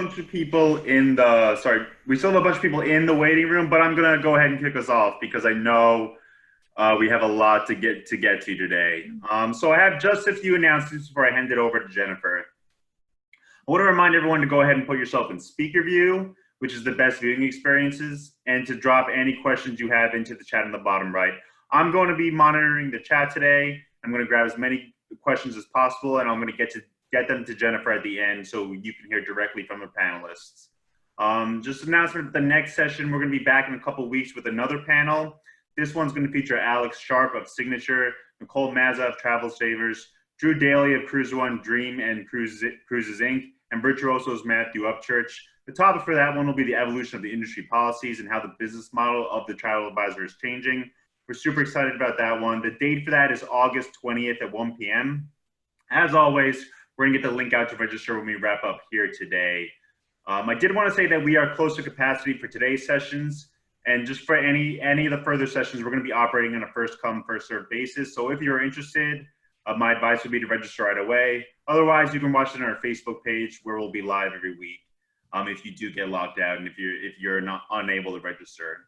bunch of people in the, sorry, we still have a bunch of people in the waiting room, but I'm going to go ahead and kick us off because I know we have a lot to get to today. So I have just a few announcements before I hand it over to Jennifer. I want to remind everyone to go ahead and put yourself in speaker view, which is the best viewing experiences, and to drop any questions you have into the chat in the bottom right. I'm going to be monitoring the chat today. I'm going to grab as many questions as possible, and I'm going to get them to Jennifer at the end so you can hear directly from the panelists. Just an announcement, the next session, we're going to be back in a couple of weeks with another panel. This one's going to feature Alex Sharp of Signature, Nicole Mazza of Travel Savers, Drew Daly of Cruise One, Dream and Cruises Inc., and Virtuoso's Matthew Upchurch. The topic for that one will be the evolution of the industry policies and how the business model of the travel advisor is changing. We're super excited about that one. The date for that is August 20th at 1 p.m. As always, we're gonna get the link out to register when we wrap up here today. I did want to say that we are close to capacity for today's sessions, and just for any of the further sessions, we're gonna be operating on a first come, first served basis. So if you're interested, my advice would be to register right away. Otherwise, you can watch it on our Facebook page where we'll be live every week if you do get locked out and if you're not unable to register.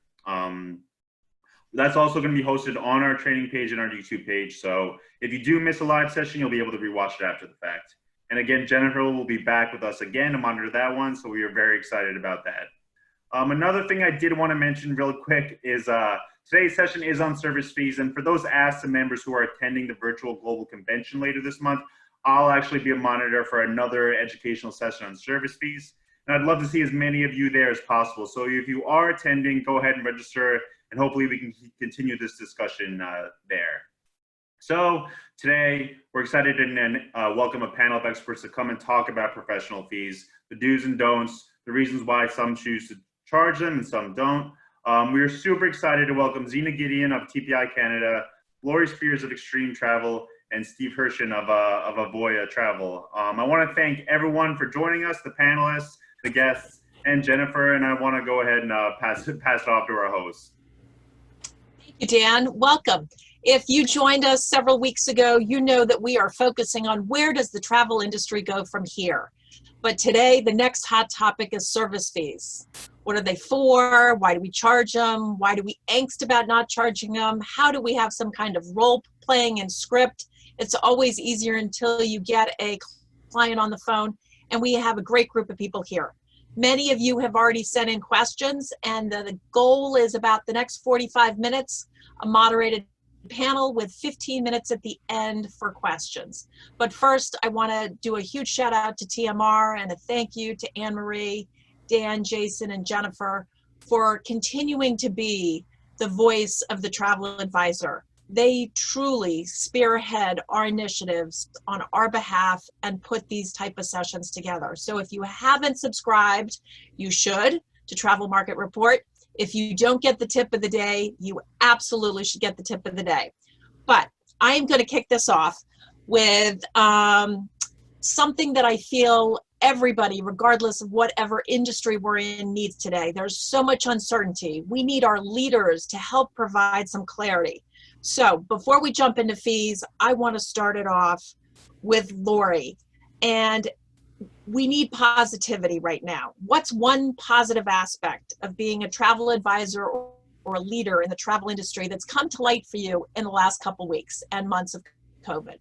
That's also going to be hosted on our training page and our YouTube page. So if you do miss a live session, you'll be able to rewatch it after the fact. And again, Jennifer will be back with us again to monitor that one. So we are very excited about that. Another thing I did want to mention real quick is today's session is on service fees. And for those ASTA members who are attending the virtual global convention later this month, I'll actually be a monitor for another educational session on service fees. And I'd love to see as many of you there as possible. So if you are attending, go ahead and register, and hopefully we can continue this discussion there. So today, we're excited to welcome a panel of experts to come and talk about professional fees, the do's and don'ts, the reasons why some choose to charge them and some don't. We are super excited to welcome Zeina Gedeon of TPI Canada, Lori Speers of Xstream Travel, and Steve Hirshan of Avoya Travel. I want to thank everyone for joining us, the panelists, the guests, and Jennifer, and I want to go ahead and pass it off to our host. Thank you, Dan. Welcome. If you joined us several weeks ago, you know that we are focusing on where does the travel industry go from here. But today, the next hot topic is service fees. What are they for? Why do we charge them? Why do we angst about not charging them? How do we have some kind of role playing and script? It's always easier until you get a client on the phone, and we have a great group of people here. Many of you have already sent in questions, and the goal is about the next 45 minutes, a moderated panel with 15 minutes at the end for questions. But first, I want to do a huge shout out to TMR and a thank you to Anne-Marie, Dan, Jason, and Jennifer for continuing to be the voice of the travel advisor. They truly spearhead our initiatives on our behalf and put these type of sessions together. So if you haven't subscribed, you should, to Travel Market Report. If you don't get the tip of the day, you absolutely should get the tip of the day. But I am going to kick this off with something that I feel everybody, regardless of whatever industry we're in, needs today. There's so much uncertainty. We need our leaders to help provide some clarity. So before we jump into fees, I want to start it off with Lori. And we need positivity right now. What's one positive aspect of being a travel advisor or a leader in the travel industry that's come to light for you in the last couple weeks and months of COVID?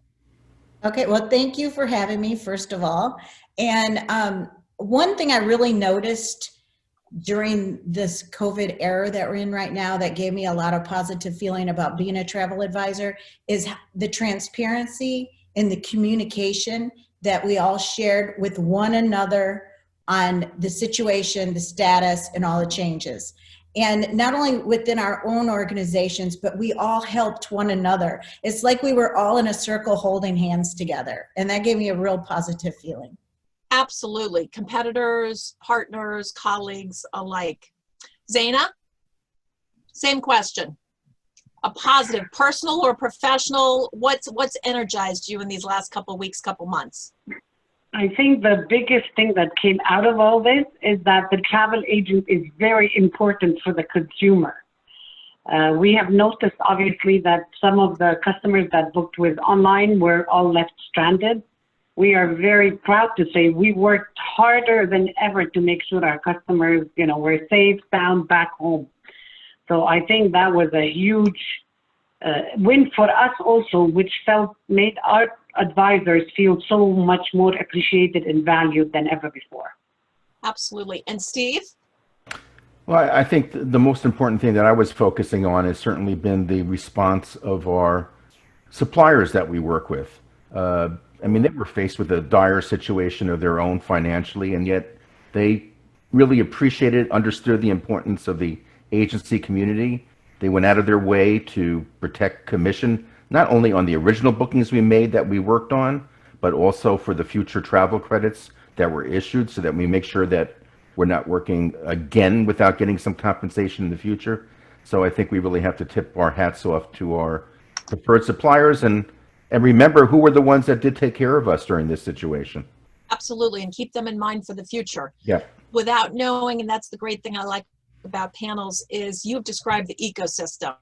Okay, well, thank you for having me, first of all. And one thing I really noticed during this COVID era that we're in right now that gave me a lot of positive feeling about being a travel advisor is the transparency and the communication that we all shared with one another on the situation, the status, and all the changes. And not only within our own organizations, but we all helped one another. It's like we were all in a circle holding hands together. And that gave me a real positive feeling. Absolutely. Competitors, partners, colleagues alike. Zeina, same question. A positive, personal or professional, what's energized you in these last couple weeks, couple months? I think the biggest thing that came out of all this is that the travel agent is very important for the consumer. We have noticed, obviously, that some of the customers that booked with online were all left stranded. we are very proud to say we worked harder than ever to make sure our customers, were safe, sound, back home. So I think that was a huge win for us also, which made our advisors feel so much more appreciated and valued than ever before. Absolutely. And Steve? Well, I think the most important thing that I was focusing on has certainly been the response of our suppliers that we work with. I mean, they were faced with a dire situation of their own financially, and yet they really appreciated, understood the importance of the agency community. They went out of their way to protect commission, not only on the original bookings we made that we worked on, but also for the future travel credits that were issued, so that we make sure that we're not working again without getting some compensation in the future. So I think we really have to tip our hats off to our preferred suppliers and remember who were the ones that did take care of us during this situation. Absolutely, and keep them in mind for the future. Yeah. Without knowing, and that's the great thing I like about panels, is you've described the ecosystem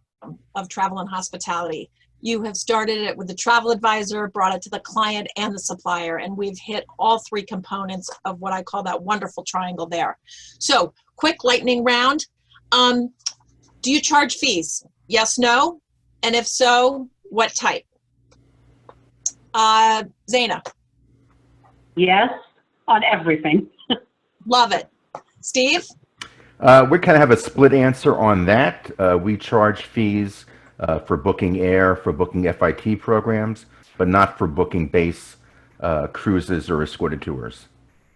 of travel and hospitality. You have started it with the travel advisor, brought it to the client and the supplier, and we've hit all three components of what I call that wonderful triangle there. So, quick lightning round. Do you charge fees? Yes, no? And if so, what type? Zeina? Yes, on everything. Love it. Steve? We kind of have a split answer on that. We charge fees for booking air, for booking FIT programs, but not for booking base cruises or escorted tours.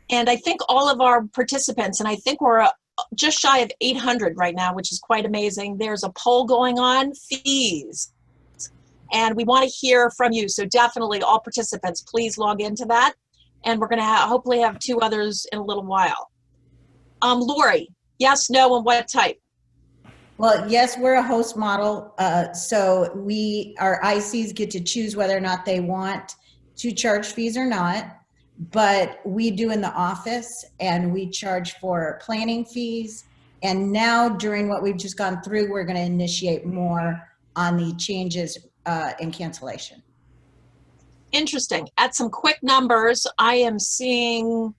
And I think all of our participants, and I think we're just shy of 800 right now, which is quite amazing. There's a poll going on, fees. And we want to hear from you. So definitely all participants, please log into that. And we're going to hopefully have two others in a little while. Lori, yes, no, and what type? Well, yes, we're a host model. So our ICs get to choose whether or not they want to charge fees or not. But we do in the office, and we charge for planning fees. And now during what we've just gone through, we're going to initiate more on the changes in cancellation. Interesting. At some quick numbers, I am seeing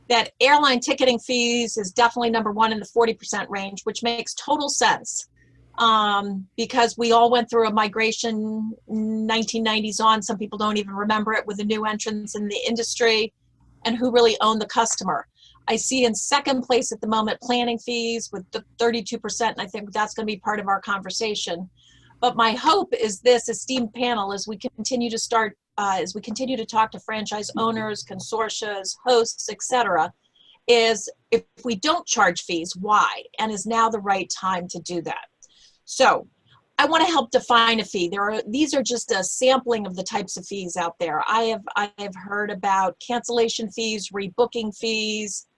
that airline ticketing fees is definitely number one in the 40% range, which makes total sense because we all went through a migration 1990s on. Some people don't even remember it, with the new entrants in the industry and who really owned the customer. I see in second place at the moment planning fees with the 32%, and I think that's going to be part of our conversation. But my hope is this esteemed panel, as we continue to talk to franchise owners, consortia, hosts, etc., is if we don't charge fees, why? And is now the right time to do that? So I want to help define a fee. These are just a sampling of the types of fees out there. I have heard about cancellation fees, rebooking fees,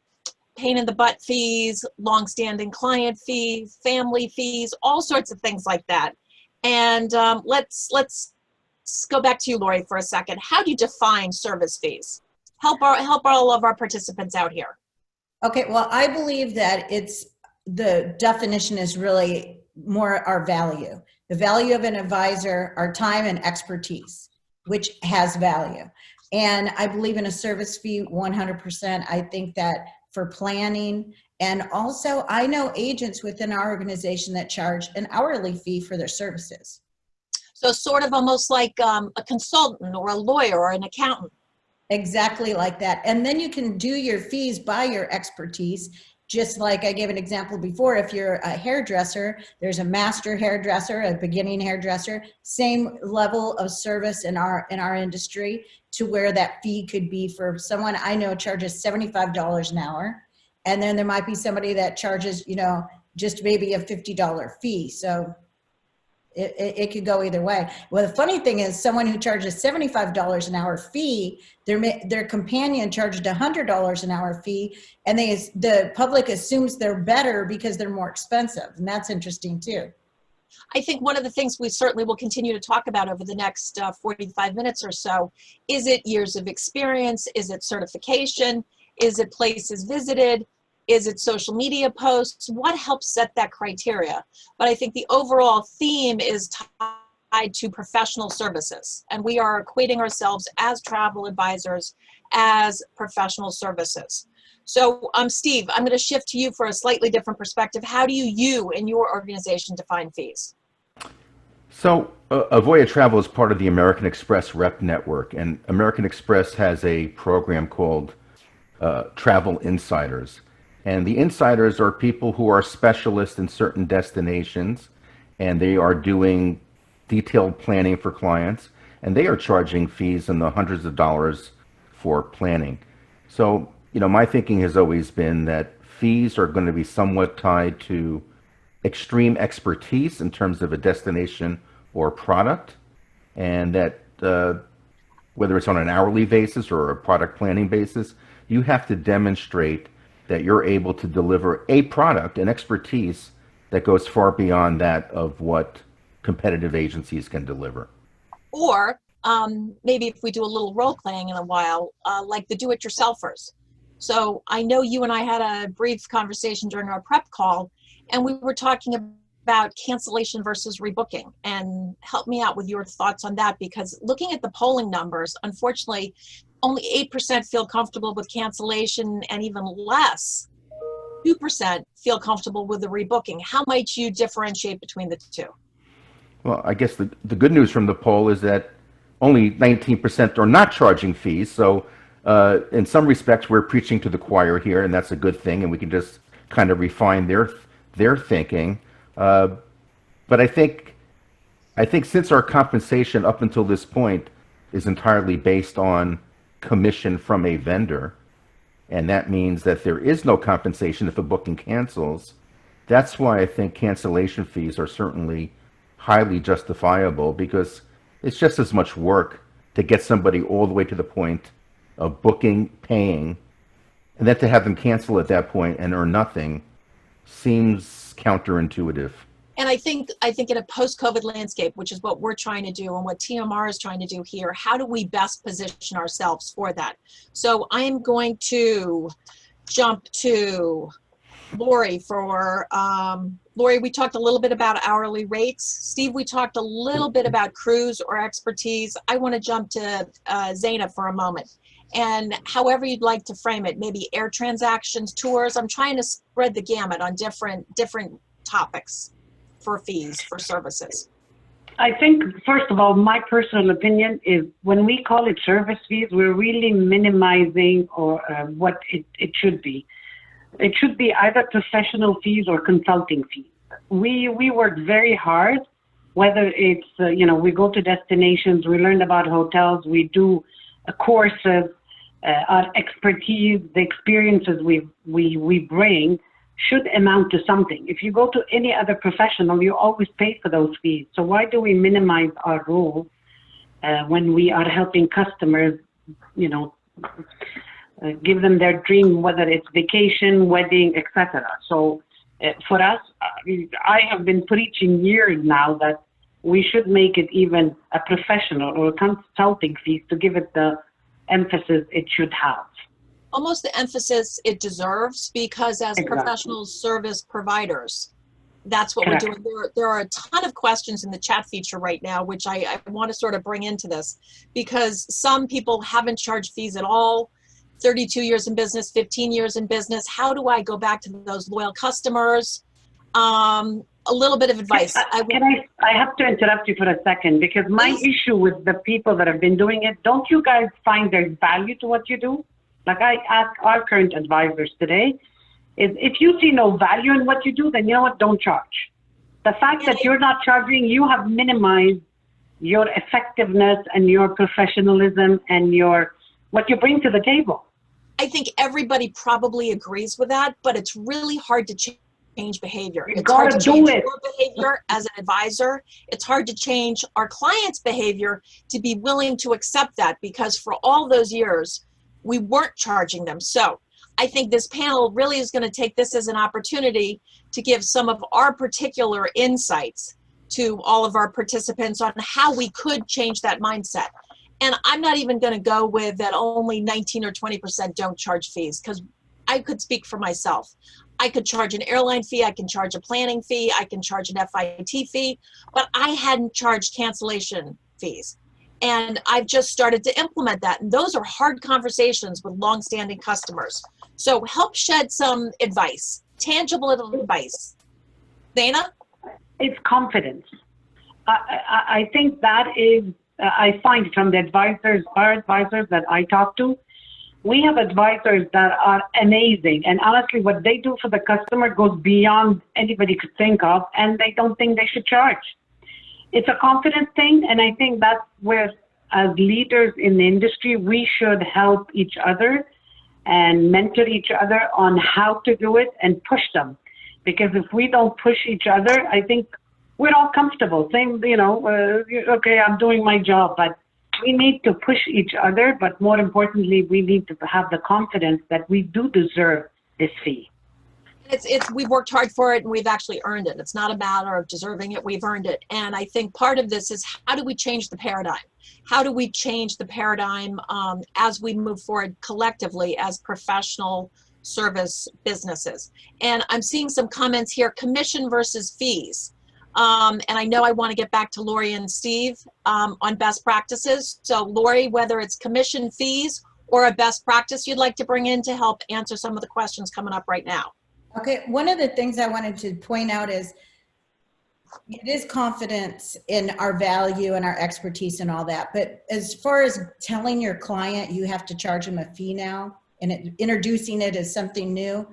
pain in the butt fees, long-standing client fees, family fees, all sorts of things like that. And let's go back to you, Lori, for a second. How do you define service fees? Help all of our participants out here. Okay, well, I believe that the definition is really more our value. The value of an advisor, our time and expertise, which has value. And I believe in a service fee 100%. I think that for planning, and also I know agents within our organization that charge an hourly fee for their services. So sort of almost like a consultant or a lawyer or an accountant. Exactly like that. And then you can do your fees by your expertise. Just like I gave an example before, if you're a hairdresser, there's a master hairdresser, a beginning hairdresser, same level of service in our industry, to where that fee could be for someone I know charges $75 an hour. And then there might be somebody that charges, just maybe a $50 fee. So it could go either way. Well, the funny thing is, someone who charges $75 an hour fee, their companion charged $100 an hour fee, and the public assumes they're better because they're more expensive, and that's interesting too. I think one of the things we certainly will continue to talk about over the next 45 minutes or so, is it years of experience? Is it certification? Is it places visited? Is it social media posts? What helps set that criteria? But I think the overall theme is to professional services, and we are equating ourselves as travel advisors as professional services. So, Steve, I'm going to shift to you for a slightly different perspective. How do you in your organization define fees? So, Avoya Travel is part of the American Express Rep Network, and American Express has a program called Travel Insiders. And the insiders are people who are specialists in certain destinations, and they are doing detailed planning for clients, and they are charging fees in the hundreds of dollars for planning. So, my thinking has always been that fees are going to be somewhat tied to extreme expertise in terms of a destination or product, and that whether it's on an hourly basis or a product planning basis, you have to demonstrate that you're able to deliver a product and expertise that goes far beyond that of what competitive agencies can deliver. Or maybe if we do a little role playing in a while, like the do-it-yourselfers. So I know you and I had a brief conversation during our prep call, and we were talking about cancellation versus rebooking. And help me out with your thoughts on that, because looking at the polling numbers, unfortunately, only 8% feel comfortable with cancellation, and even less, 2% feel comfortable with the rebooking. How might you differentiate between the two? Well, I guess the good news from the poll is that only 19% are not charging fees. So in some respects, we're preaching to the choir here, and that's a good thing, and we can just kind of refine their thinking. But I think since our compensation up until this point is entirely based on commission from a vendor, and that means that there is no compensation if a booking cancels, that's why I think cancellation fees are certainly highly justifiable, because it's just as much work to get somebody all the way to the point of booking, paying, and then to have them cancel at that point and earn nothing seems counterintuitive. And I think in a post-COVID landscape, which is what we're trying to do and what TMR is trying to do here, how do we best position ourselves for that? So I am going to jump to Lori for, Lori, we talked a little bit about hourly rates. Steve, we talked a little bit about cruise or expertise. I want to jump to Zeina for a moment. And however you'd like to frame it, maybe air transactions, tours. I'm trying to spread the gamut on different topics for fees, for services. I think, first of all, my personal opinion is when we call it service fees, we're really minimizing or what it should be. It should be either professional fees or consulting fees. We work very hard, whether it's, we go to destinations, we learn about hotels, we do courses, our expertise, the experiences we bring should amount to something. If you go to any other professional, you always pay for those fees. So why do we minimize our role when we are helping customers, give them their dream, whether it's vacation, wedding, etc. So for us, I have been preaching years now that we should make it even a professional or consulting fees to give it the emphasis it should have. Almost the emphasis it deserves, because as Exactly. professional service providers, that's what Correct. we're doing. There are a ton of questions in the chat feature right now, which I want to sort of bring into this, because some people haven't charged fees at all. 32 years in business, 15 years in business. How do I go back to those loyal customers? A little bit of advice. I have to interrupt you for a second, because my issue with the people that have been doing it, don't you guys find there's value to what you do? Like I ask our current advisors today, is if you see no value in what you do, then you know what, don't charge. The fact that you're not charging, you have minimized your effectiveness and your professionalism and what you bring to the table. I think everybody probably agrees with that, but it's really hard to change behavior. You it's hard gotta to change do it. your behavior as an advisor. It's hard to change our clients' behavior to be willing to accept that, because for all those years, we weren't charging them. So I think this panel really is going to take this as an opportunity to give some of our particular insights to all of our participants on how we could change that mindset. And I'm not even going to go with that only 19 or 20% don't charge fees, because I could speak for myself. I could charge an airline fee, I can charge a planning fee, I can charge an FIT fee, but I hadn't charged cancellation fees. And I've just started to implement that. And those are hard conversations with longstanding customers. So help shed some advice, tangible advice. Zeina? It's confidence. I think that is, I find from the our advisors that I talk to, we have advisors that are amazing. And honestly, what they do for the customer goes beyond anybody could think of, and they don't think they should charge. It's a confidence thing, and I think that's where, as leaders in the industry, we should help each other and mentor each other on how to do it and push them. Because if we don't push each other, I think we're all comfortable. Same, okay, I'm doing my job, but we need to push each other. But more importantly, we need to have the confidence that we do deserve this fee. We've worked hard for it and we've actually earned it. It's not a matter of deserving it, we've earned it. And I think part of this is, how do we change the paradigm? How do we change the paradigm as we move forward collectively as professional service businesses? And I'm seeing some comments here, commission versus fees. And I know I want to get back to Lori and Steve on best practices. So Lori, whether it's commission fees or a best practice you'd like to bring in to help answer some of the questions coming up right now. Okay, one of the things I wanted to point out is it is confidence in our value and our expertise and all that. But as far as telling your client you have to charge them a fee now and introducing it as something new,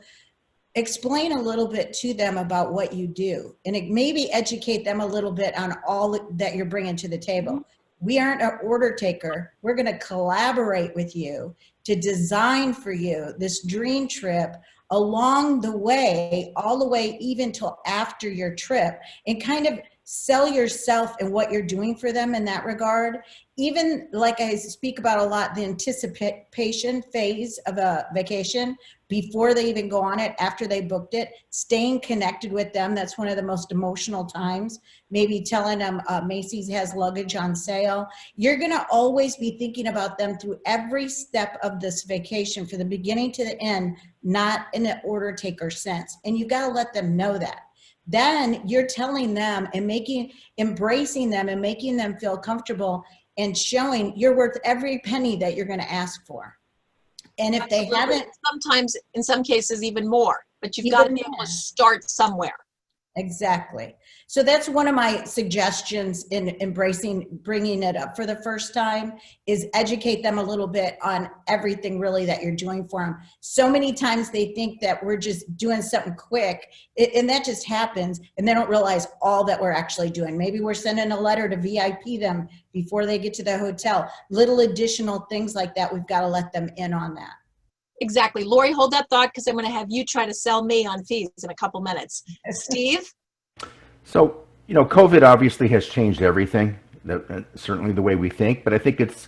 explain a little bit to them about what you do and maybe educate them a little bit on all that you're bringing to the table. We aren't an order taker. We're going to collaborate with you to design for you this dream trip along the way, all the way even till after your trip, and kind of sell yourself and what you're doing for them in that regard. Even like I speak about a lot, the anticipation phase of a vacation, before they even go on it, after they booked it, staying connected with them. That's one of the most emotional times. Maybe telling them Macy's has luggage on sale. You're gonna always be thinking about them through every step of this vacation, from the beginning to the end, not in an order taker sense. And you gotta let them know that. Then you're telling them and embracing them and making them feel comfortable and showing you're worth every penny that you're gonna ask for. And if they haven't, sometimes in some cases even more, but you've got to be able to start somewhere. Exactly. So that's one of my suggestions in bringing it up for the first time, is educate them a little bit on everything really that you're doing for them. So many times they think that we're just doing something quick, and that just happens, and they don't realize all that we're actually doing. Maybe we're sending a letter to VIP them before they get to the hotel. Little additional things like that, we've got to let them in on that. Exactly. Lori, hold that thought, because I'm going to have you try to sell me on fees in a couple minutes. Steve? So, COVID obviously has changed everything, certainly the way we think, but I think it's,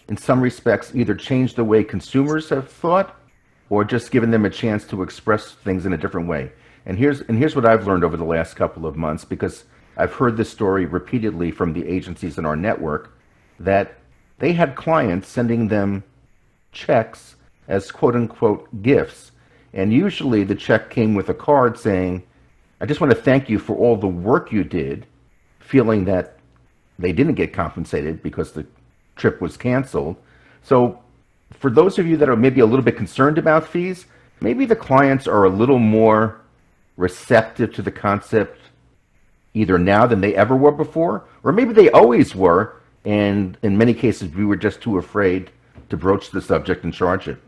in some respects, either changed the way consumers have thought or just given them a chance to express things in a different way. And here's what I've learned over the last couple of months, because I've heard this story repeatedly from the agencies in our network, that they had clients sending them checks as quote-unquote gifts. And usually the check came with a card saying, I just want to thank you for all the work you did, feeling that they didn't get compensated because the trip was canceled. So for those of you that are maybe a little bit concerned about fees, maybe the clients are a little more receptive to the concept either now than they ever were before, or maybe they always were, and in many cases we were just too afraid to broach the subject and charge it.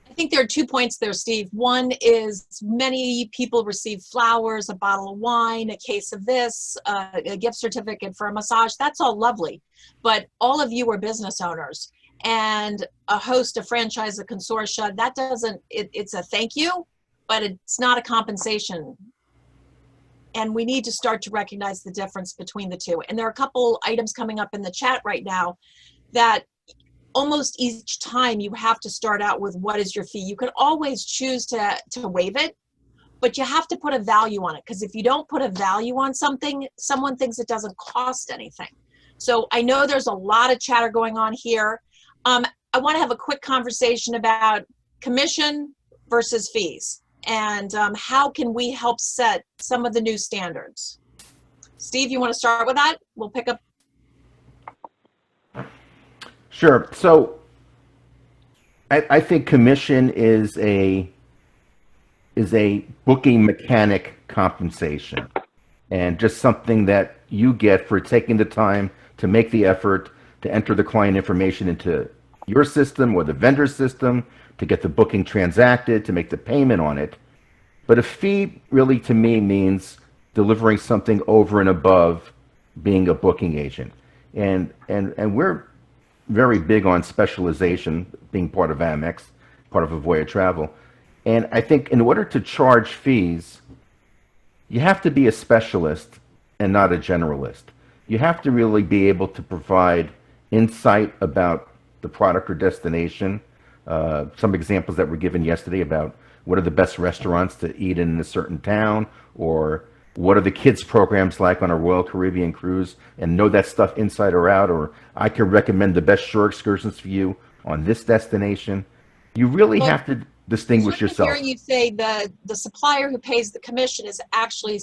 I think there are 2 points there, Steve. One is many people receive flowers, a bottle of wine, a case of this, a gift certificate for a massage. That's all lovely. But all of you are business owners, and a host, a franchise, a consortia, that doesn't, it's a thank you, but it's not a compensation. And we need to start to recognize the difference between the two. And there are a couple items coming up in the chat right now that almost each time you have to start out with, what is your fee? You can always choose to waive it, but you have to put a value on it, because if you don't put a value on something, someone thinks it doesn't cost anything. So I know there's a lot of chatter going on here. I want to have a quick conversation about commission versus fees. and how can we help set some of the new standards? Steve, you want to start with that? We'll pick up. Sure. So I think commission is a booking mechanic compensation, and just something that you get for taking the time to make the effort to enter the client information into your system or the vendor system, to get the booking transacted, to make the payment on it. But a fee really to me means delivering something over and above being a booking agent. And we're very big on specialization, being part of Amex, part of Avoya Travel. And I think in order to charge fees, you have to be a specialist and not a generalist. You have to really be able to provide insight about the product or destination. Some examples that were given yesterday about what are the best restaurants to eat in a certain town, or what are the kids programs like on a Royal Caribbean cruise, and know that stuff inside or out, or I can recommend the best shore excursions for you on this destination. You really have to distinguish yourself. Hearing you say the supplier who pays the commission is actually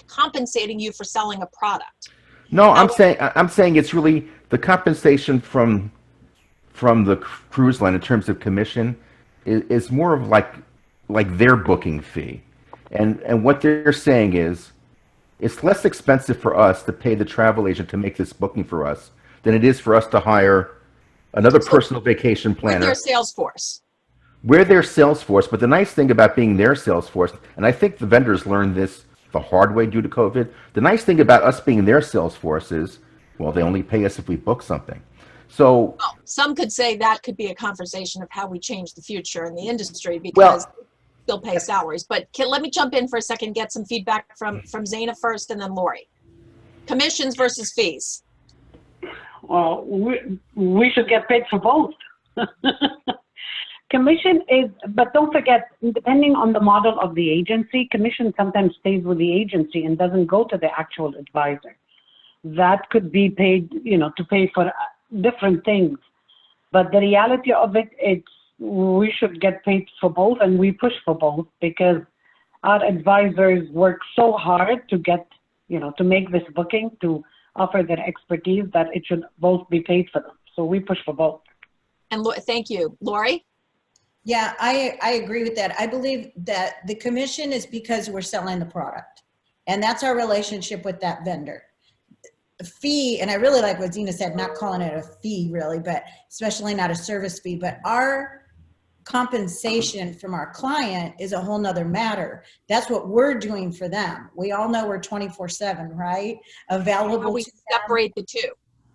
compensating you for selling a product. No, I'm saying it's really the compensation from the cruise line in terms of commission is more of like their booking fee. And what they're saying is, it's less expensive for us to pay the travel agent to make this booking for us than it is for us to hire another personal vacation planner. With their sales force. We're their sales force, but the nice thing about being their sales force, and I think the vendors learned this the hard way due to COVID, the nice thing about us being their sales force is, well, they only pay us if we book something. So well, some could say that could be a conversation of how we change the future in the industry, because they'll pay salaries. But let me jump in for a second, get some feedback from Zeina first, and then Lori. Commissions versus fees. Well, we should get paid for both. Commission is, but don't forget, depending on the model of the agency, commission sometimes stays with the agency and doesn't go to the actual advisor. That could be paid, to pay for different things. But the reality of it, we should get paid for both, and we push for both, because our advisors work so hard to get, to make this booking, to offer their expertise, that it should both be paid for them. So we push for both. And thank you. Lori? Yeah, I agree with that. I believe that the commission is because we're selling the product, and that's our relationship with that vendor. A fee, and I really like what Zeina said, not calling it a fee really, but especially not a service fee, but our compensation from our client is a whole nother matter. That's what we're doing for them. We all know we're 24/7, right? Available. How we separate the two.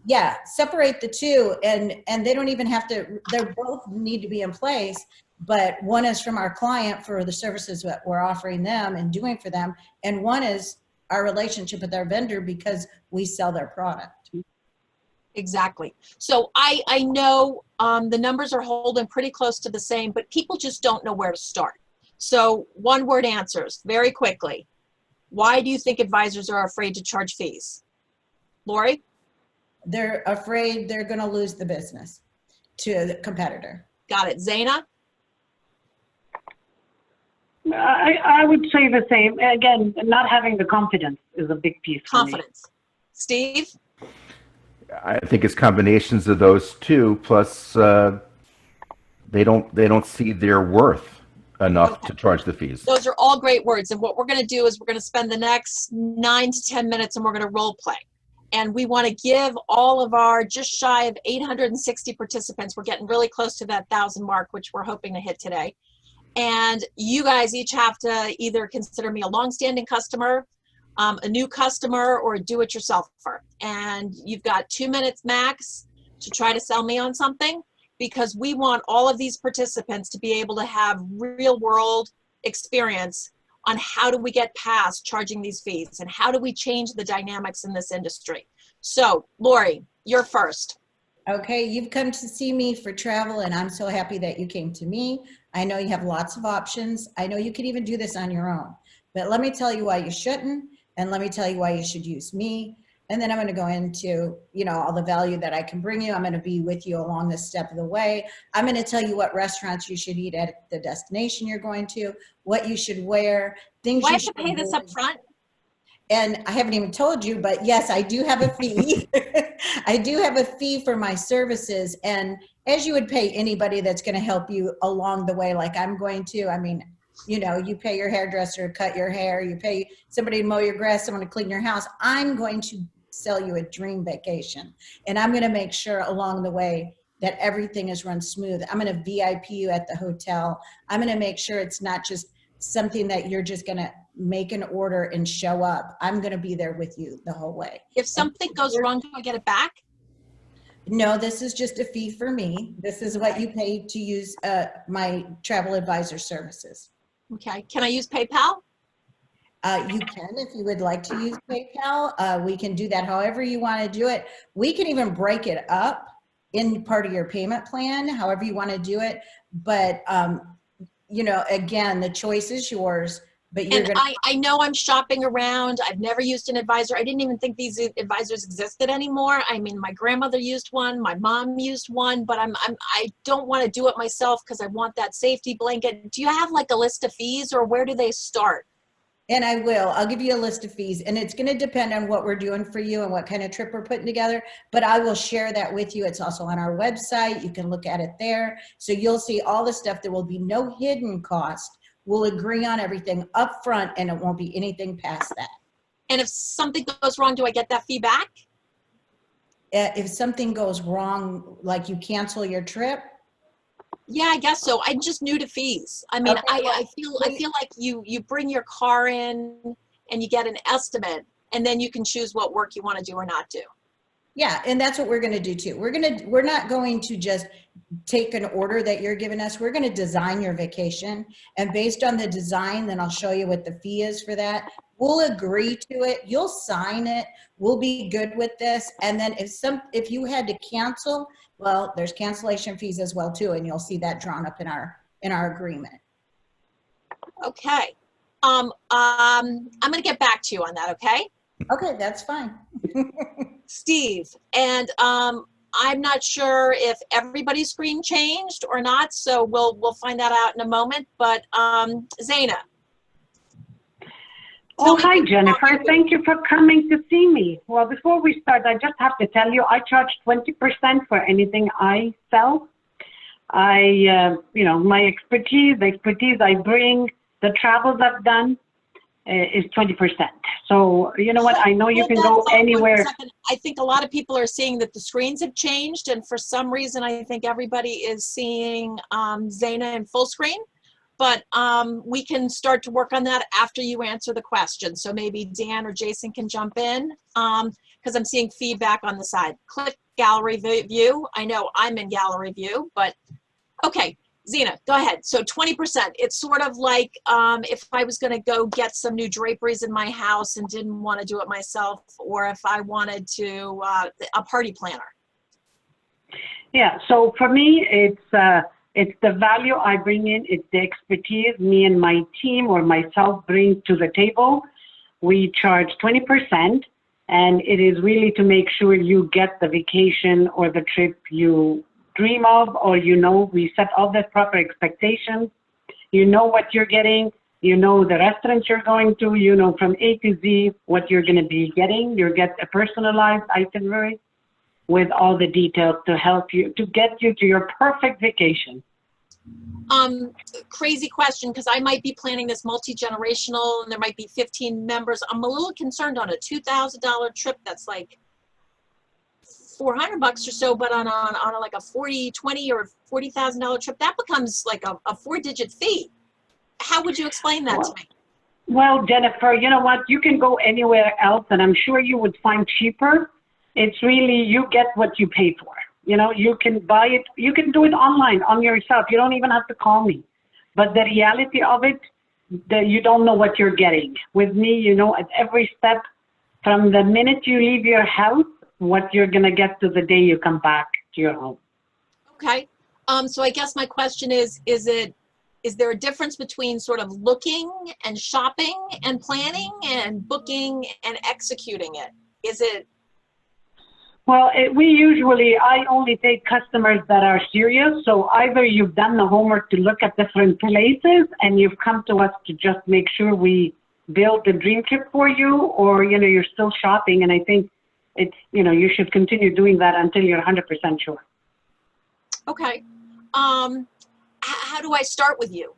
Yeah, separate the two, and they don't even have to, they both need to be in place, but one is from our client for the services that we're offering them and doing for them, and one is our relationship with our vendor because we sell their product. Exactly. So I know the numbers are holding pretty close to the same, but people just don't know where to start. So one word answers very quickly. Why do you think advisors are afraid to charge fees? Lori? They're afraid they're going to lose the business to the competitor. Got it. Zeina? I would say the same. Again, not having the confidence is a big piece. Confidence. Steve? I think it's combinations of those two, plus they don't see their worth enough to charge the fees. Those are all great words. And what we're going to do is we're going to spend the next 9 to 10 minutes and we're going to role play. And we want to give all of our just shy of 860 participants, we're getting really close to that 1,000 mark, which we're hoping to hit today. And you guys each have to either consider me a longstanding customer, a new customer, or a do-it-yourselfer. And you've got 2 minutes max to try to sell me on something, because we want all of these participants to be able to have real-world experience on how do we get past charging these fees and how do we change the dynamics in this industry. So, Lori, you're first. Okay, you've come to see me for travel, and I'm so happy that you came to me. I know you have lots of options. I know you could even do this on your own. But let me tell you why you shouldn't, and let me tell you why you should use me. And then I'm going to go into, all the value that I can bring you. I'm going to be with you along this step of the way. I'm going to tell you what restaurants you should eat at the destination you're going to, what you should wear, things Do I you have to should pay this up avoid. front? And I haven't even told you, but yes, I do have a fee. I do have a fee for my services. And as you would pay anybody that's going to help you along the way, like I'm going to, I mean, you pay your hairdresser to cut your hair, you pay somebody to mow your grass, someone to clean your house. I'm going to sell you a dream vacation. And I'm going to make sure along the way that everything is run smooth. I'm going to VIP you at the hotel. I'm going to make sure it's not just something that you're just going to make an order and show up. I'm going to be there with you the whole way. If something goes wrong, do I get it back? No, this is just a fee for me. This is what you pay to use my travel advisor services. Okay. Can I use PayPal? You can, if you would like to use PayPal. We can do that however you want to do it. We can even break it up in part of your payment plan, however you want to do it. But, again, the choice is yours. But you're And I know I'm shopping around. I've never used an advisor. I didn't even think these advisors existed anymore. I mean, my grandmother used one, my mom used one, but I don't want to do it myself because I want that safety blanket. Do you have like a list of fees, or where do they start? And I will. I'll give you a list of fees, and it's going to depend on what we're doing for you and what kind of trip we're putting together, but I will share that with you. It's also on our website. You can look at it there. So you'll see all the stuff. There will be no hidden cost. We'll agree on everything up front, and it won't be anything past that. And if something goes wrong, do I get that fee back? If something goes wrong, like you cancel your trip? Yeah, I guess so. I'm just new to fees. I mean, Okay, I feel like you bring your car in and you get an estimate, and then you can choose what work you want to do or not do. Yeah, and that's what we're going to do too. We're not going to just take an order that you're giving us. We're going to design your vacation, and based on the design, then I'll show you what the fee is for that. We'll agree to it. You'll sign it. We'll be good with this. And then if you had to cancel, well, there's cancellation fees as well too, and you'll see that drawn up in our agreement. Okay. I'm going to get back to you on that. Okay. Okay, that's fine. Steve, and I'm not sure if everybody's screen changed or not, so we'll find that out in a moment. But Zeina. Oh, hi, Jennifer. Thank you for coming to see me. Well, before we start, I just have to tell you, I charge 20% for anything I sell. My expertise, the expertise I bring, the travels I've done is 20%. So, you know what? I know you can go anywhere. I think a lot of people are seeing that the screens have changed, and for some reason, I think everybody is seeing Zeina in full screen. But we can start to work on that after you answer the question. So maybe Dan or Jason can jump in because I'm seeing feedback on the side. Click gallery view. I know I'm in gallery view, but okay. Zeina, go ahead. So 20%, it's sort of like if I was going to go get some new draperies in my house and didn't want to do it myself, or if I wanted to, a party planner. Yeah, so for me, it's the value I bring in, it's the expertise me and my team or myself bring to the table. We charge 20%, and it is really to make sure you get the vacation or the trip you dream of, or we set all the proper expectations. You know what you're getting, you know the restaurants you're going to, from A to Z what you're going to be getting. You get a personalized itinerary with all the details to help you, to get you to your perfect vacation. Crazy question, because I might be planning this multi-generational and there might be 15 members. I'm a little concerned on a $2,000 trip that's like $400 or so, but on like a $20,000 or $40,000 trip, that becomes like a 4-digit fee. How would you explain that to me? Well, Jennifer, you know what? You can go anywhere else, and I'm sure you would find cheaper. It's really, you get what you pay for. You can buy it. You can do it online on yourself. You don't even have to call me. But the reality of it, that you don't know what you're getting. With me, at every step, from the minute you leave your house, what you're going to get to the day you come back to your home. Okay. So I guess my question is there a difference between sort of looking and shopping and planning and booking and executing it? Is it Well, I only take customers that are serious. So either you've done the homework to look at different places and you've come to us to just make sure we build the dream trip for you, or, you're still shopping. And I think you should continue doing that until you're 100% sure. Okay. How do I start with you?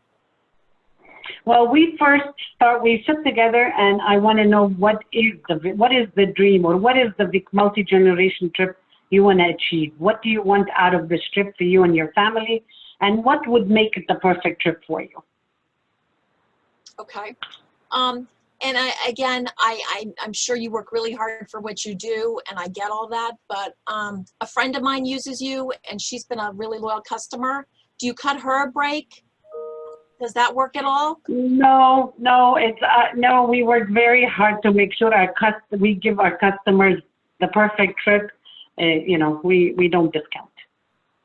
Well, we sit together and I want to know what is the dream, or what is the multi-generation trip you want to achieve? What do you want out of this trip for you and your family? And what would make it the perfect trip for you? Okay. And I'm sure you work really hard for what you do, and I get all that, but a friend of mine uses you and she's been a really loyal customer. Do you cut her a break? Does that work at all? No, we work very hard to make sure we give our customers the perfect trip. We don't discount.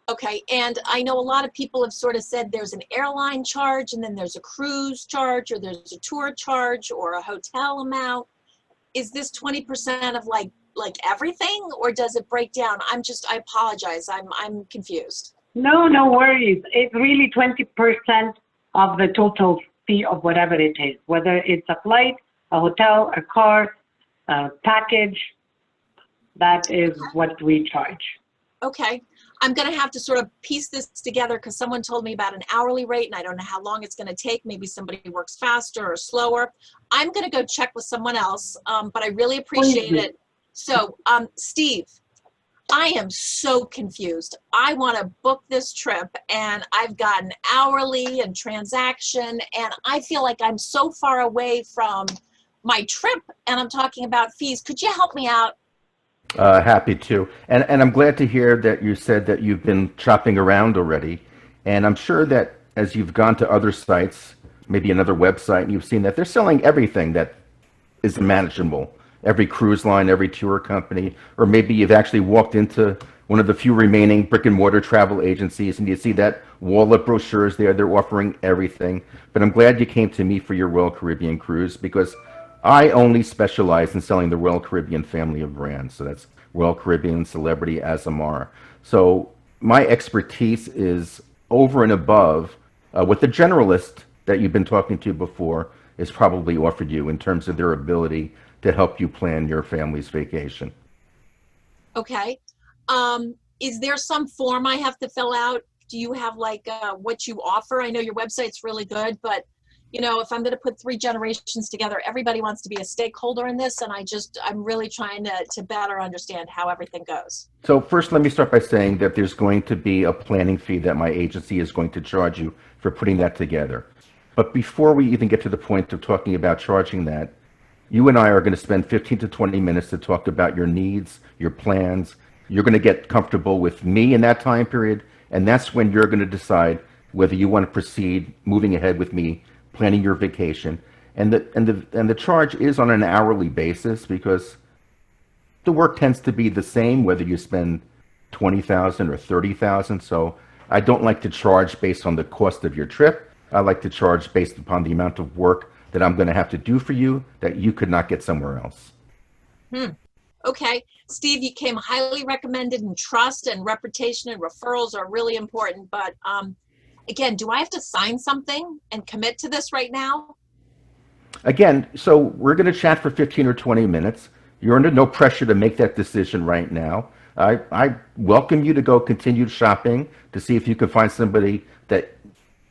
Okay, and I know a lot of people have sort of said there's an airline charge, and then there's a cruise charge, or there's a tour charge, or a hotel amount. Is this 20% of like everything, or does it break down? I apologize, I'm confused. No worries. It's really 20% of the total fee of whatever it is, whether it's a flight, a hotel, a car, a package. That is what we charge. Okay. I'm going to have to sort of piece this together because someone told me about an hourly rate and I don't know how long it's going to take. Maybe somebody works faster or slower. I'm going to go check with someone else, but I really appreciate it. So, Steve, I am so confused. I want to book this trip and I've got an hourly and transaction, and I feel like I'm so far away from my trip, and I'm talking about fees. Could you help me out? Happy to. And I'm glad to hear that you said that you've been shopping around already. And I'm sure that as you've gone to other sites, maybe another website, and you've seen that they're selling everything that is manageable. Every cruise line, every tour company, or maybe you've actually walked into one of the few remaining brick and mortar travel agencies and you see that wall of brochures there. They're offering everything. But I'm glad you came to me for your Royal Caribbean cruise, because I only specialize in selling the Royal Caribbean family of brands. So that's Royal Caribbean, Celebrity, Azamara. So my expertise is over and above what the generalist that you've been talking to before is probably offered you in terms of their ability to help you plan your family's vacation. Okay. Is there some form I have to fill out? Do you have like what you offer? I know your website's really good, but if I'm going to put 3 generations together, everybody wants to be a stakeholder in this, and I'm really trying to better understand how everything goes. So first, let me start by saying that there's going to be a planning fee that my agency is going to charge you for putting that together. But before we even get to the point of talking about charging that, you and I are going to spend 15 to 20 minutes to talk about your needs, your plans. You're going to get comfortable with me in that time period, and that's when you're going to decide whether you want to proceed moving ahead with me planning your vacation. And the charge is on an hourly basis, because the work tends to be the same whether you spend $20,000 or $30,000. So I don't like to charge based on the cost of your trip. I like to charge based upon the amount of work that I'm going to have to do for you that you could not get somewhere else. Okay. Steve, you came highly recommended, and trust and reputation and referrals are really important. But again, do I have to sign something and commit to this right now? Again, so we're going to chat for 15 or 20 minutes. You're under no pressure to make that decision right now. I welcome you to go continue shopping to see if you can find somebody that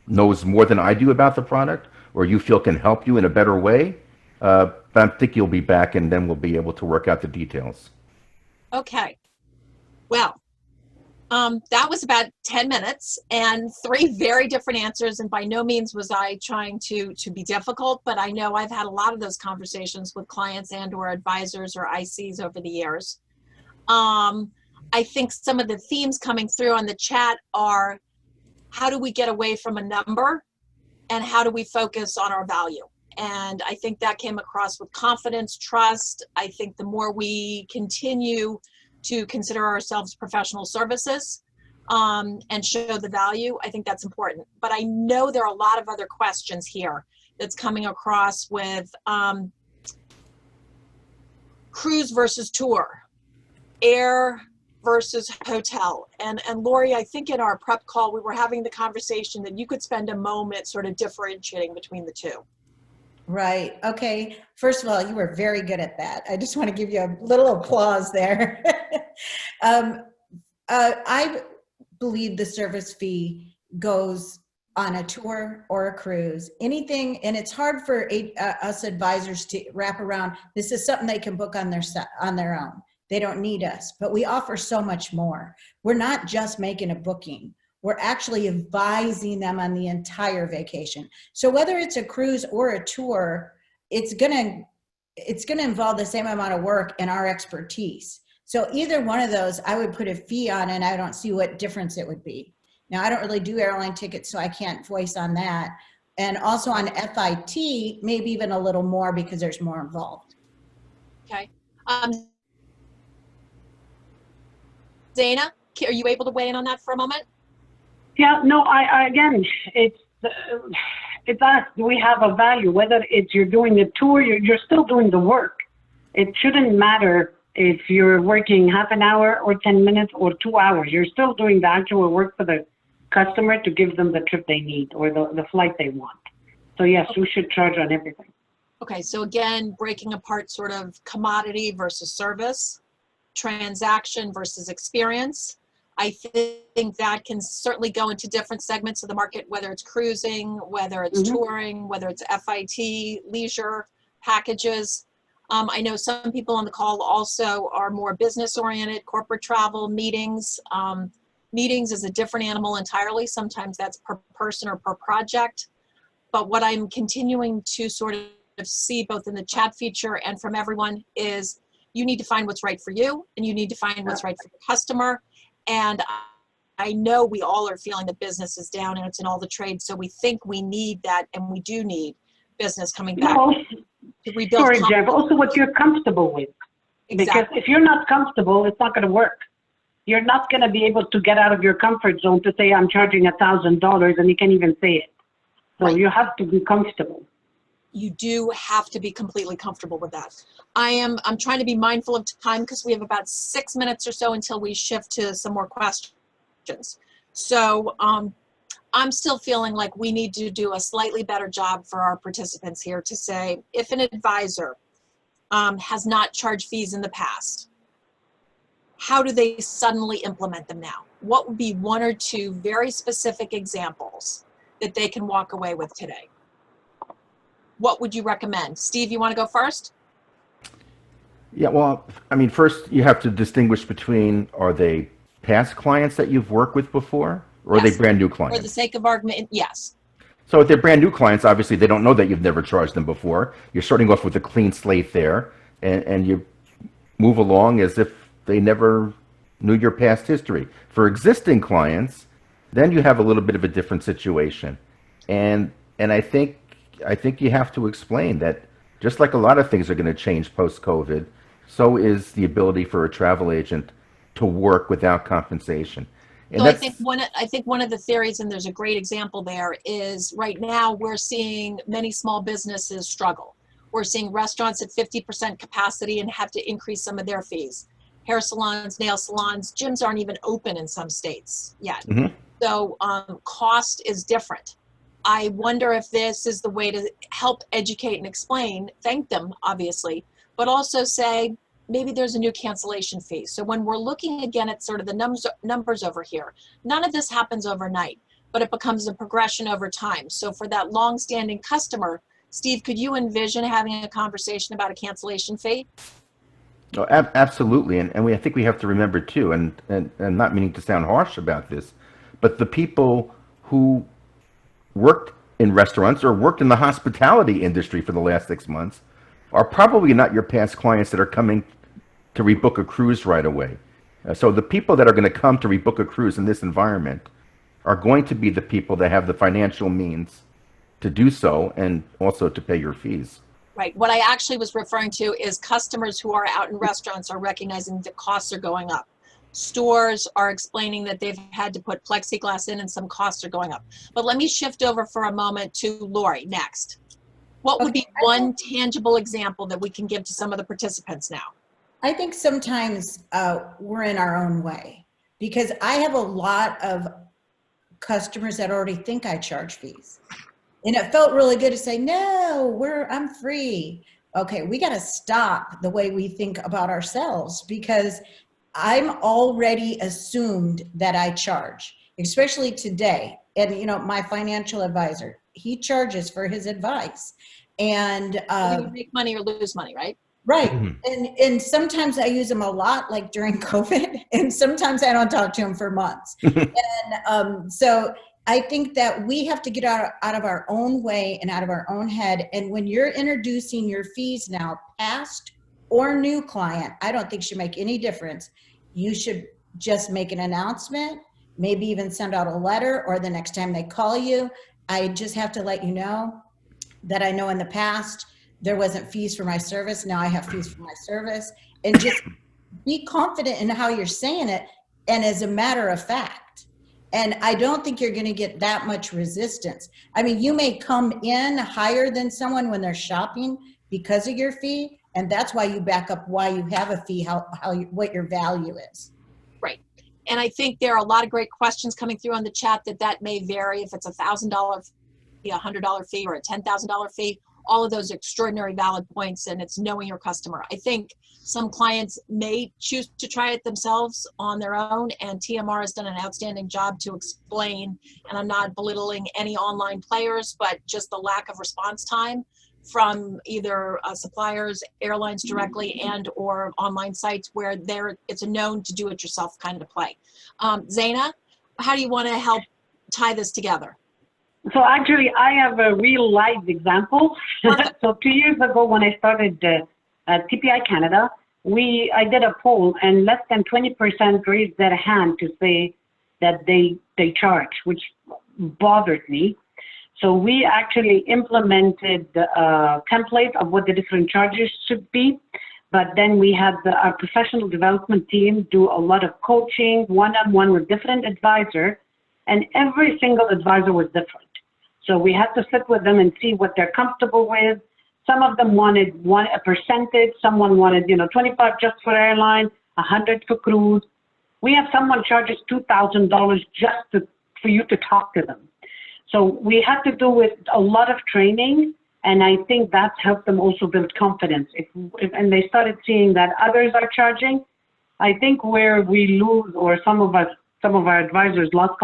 knows more than I do about the product, or you feel can help you in a better way. But I think you'll be back, and then we'll be able to work out the details. Okay. Well, that was about 10 minutes and 3 very different answers. And by no means was I trying to be difficult, but I know I've had a lot of those conversations with clients and or advisors or ICs over the years. I think some of the themes coming through on the chat are, how do we get away from a number, and how do we focus on our value? And I think that came across with confidence, trust. I think the more we continue to consider ourselves professional services and show the value, I think that's important. But I know there are a lot of other questions here that's coming across with cruise versus tour. air versus hotel. And Lori, I think in our prep call, we were having the conversation that you could spend a moment sort of differentiating between the two. Right. Okay. First of all, you were very good at that. I just want to give you a little applause there. I believe the service fee goes on a tour or a cruise, anything, and it's hard for us advisors to wrap around. This is something they can book on their own. They don't need us, but we offer so much more. We're not just making a booking. We're actually advising them on the entire vacation. So whether it's a cruise or a tour, it's gonna involve the same amount of work and our expertise. So either one of those, I would put a fee on, and I don't see what difference it would be. Now, I don't really do airline tickets, so I can't voice on that. And also on FIT, maybe even a little more because there's more involved. Okay. Zeina, are you able to weigh in on that for a moment? Yeah, no, I again, it's us. We have a value, whether it's you're doing a tour, you're still doing the work. It shouldn't matter if you're working half an hour or 10 minutes or 2 hours. You're still doing the actual work for the customer to give them the trip they need or the flight they want. So yes, we should charge on everything. Okay, so again, breaking apart sort of commodity versus service, transaction versus experience. I think that can certainly go into different segments of the market, whether it's cruising, whether it's touring, whether it's FIT, leisure, packages. I know some people on the call also are more business oriented, corporate travel, meetings. Meetings is a different animal entirely. Sometimes that's per person or per project. But what I'm continuing to sort of see both in the chat feature and from everyone is you need to find what's right for you, and you need to find what's right for the customer. And I know we all are feeling that business is down and it's in all the trades. So we think we need that, and we do need business coming back to rebuild. Sorry, Jeff, also what you're comfortable with. Exactly. Because if you're not comfortable, it's not going to work. You're not going to be able to get out of your comfort zone to say, I'm charging $1,000, and you can't even say it. So you have to be comfortable. You do have to be completely comfortable with that. I'm trying to be mindful of time because we have about 6 minutes or so until we shift to some more questions. So I'm still feeling like we need to do a slightly better job for our participants here to say, if an advisor has not charged fees in the past, how do they suddenly implement them now? What would be one or two very specific examples that they can walk away with today? What would you recommend? Steve, you want to go first? Yeah, well, I mean, first you have to distinguish between, are they past clients that you've worked with before, or Yes. are they brand new clients? For the sake of argument, yes. So if they're brand new clients, obviously they don't know that you've never charged them before. You're starting off with a clean slate there, and you move along as if they never knew your past history. For existing clients, then you have a little bit of a different situation. And I think you have to explain that just like a lot of things are going to change post-COVID, so is the ability for a travel agent to work without compensation. And So I think one of the theories, and there's a great example there, is right now we're seeing many small businesses struggle. We're seeing restaurants at 50% capacity and have to increase some of their fees. Hair salons, nail salons, gyms aren't even open in some states yet. So cost is different. I wonder if this is the way to help educate and explain, thank them, obviously, but also say, maybe there's a new cancellation fee. So when we're looking again at sort of the numbers over here, none of this happens overnight, but it becomes a progression over time. So for that long-standing customer, Steve, could you envision having a conversation about a cancellation fee? Oh, absolutely, and I think we have to remember too, and not meaning to sound harsh about this, but the people who worked in restaurants or worked in the hospitality industry for the last 6 months are probably not your past clients that are coming to rebook a cruise right away. So the people that are going to come to rebook a cruise in this environment are going to be the people that have the financial means to do so and also to pay your fees. Right. What I actually was referring to is customers who are out in restaurants are recognizing the costs are going up. Stores are explaining that they've had to put plexiglass in and some costs are going up. But let me shift over for a moment to Lori next. What would be one tangible example that we can give to some of the participants now? I think sometimes we're in our own way, because I have a lot of customers that already think I charge fees. And it felt really good to say, no, I'm free. Okay, we got to stop the way we think about ourselves, because I'm already assumed that I charge, especially today. And, you know, my financial advisor, he charges for his advice. And You make money or lose money, right? right. Mhm. And sometimes I use them a lot, like during COVID, and sometimes I don't talk to him for months. And so I think that we have to get out of our own way and out of our own head. And when you're introducing your fees now, past or new client, I don't think should make any difference. You should just make an announcement, maybe even send out a letter, or the next time they call you, I just have to let you know that I know in the past there wasn't fees for my service. Now I have fees for my service. And just be confident in how you're saying it, and as a matter of fact. And I don't think you're going to get that much resistance. I mean, you may come in higher than someone when they're shopping because of your fee, and that's why you back up why you have a fee, what your value is. Right. And I think there are a lot of great questions coming through on the chat that may vary if it's $1,000 fee, $100 fee, or a $10,000 fee. All of those are extraordinary valid points, and it's knowing your customer. I think some clients may choose to try it themselves on their own, and TMR has done an outstanding job to explain, and I'm not belittling any online players, but just the lack of response time from either suppliers, airlines directly, and or online sites where it's a known to do it yourself kind of play. Zeina, how do you want to help tie this together? So actually, I have a real life example. So 2 years ago, when I started TPI Canada, I did a poll, and less than 20% raised their hand to say that they charge, which bothered me. So we actually implemented a template of what the different charges should be. But then we had our professional development team do a lot of coaching, one-on-one with different advisors, and every single advisor was different. So we had to sit with them and see what they're comfortable with. Some of them wanted a percentage. Someone wanted, 25 just for airline, 100 for cruise. We have someone charges $2,000 just for you to talk to them. So we had to do with a lot of training, and I think that's helped them also build confidence. And they started seeing that others are charging. I think where we lose, or some of our advisors lost,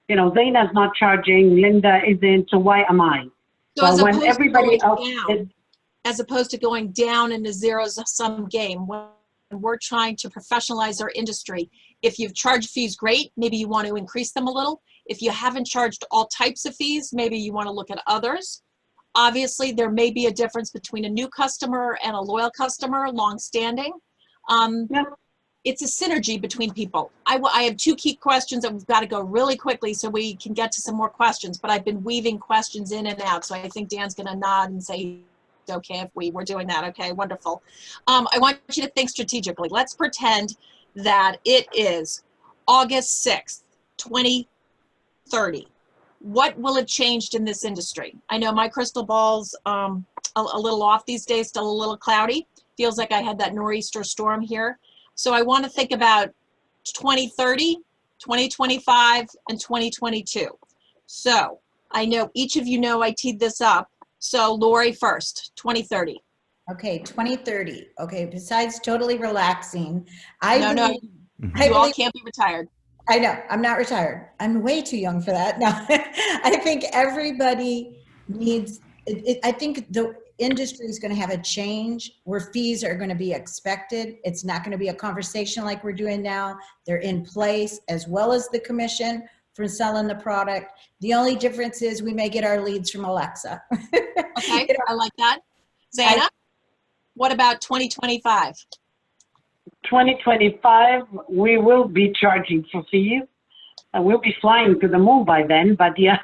Zeina's not charging, Linda isn't, so why am I? So when everybody else as opposed to going down in a zero-sum game, when we're trying to professionalize our industry, if you've charged fees, great, maybe you want to increase them a little. If you haven't charged all types of fees, maybe you want to look at others. Obviously, there may be a difference between a new customer and a loyal customer, long-standing. It's a synergy between people. I have two key questions that we've got to go really quickly so we can get to some more questions, but I've been weaving questions in and out. So I think Dan's going to nod and say, okay, if we're doing that. Okay, wonderful. I want you to think strategically. Let's pretend that it is August 6th, 2030. What will have changed in this industry? I know my crystal ball's a little off these days, still a little cloudy. Feels like I had that nor'easter storm here. So I want to think about 2030, 2025, and 2022. So I know each of you know I teed this up. So Lori first, 2030. Okay, 2030. Okay, besides totally relaxing, you all can't be retired. I know, I'm not retired. I'm way too young for that. No, I think everybody needs, I think the industry is going to have a change where fees are going to be expected. It's not going to be a conversation like we're doing now. They're in place, as well as the commission for selling the product. The only difference is we may get our leads from Alexa. Okay, I like that. Zeina, what about 2025? 2025, we will be charging for fees. We'll be flying to the moon by then, but yes,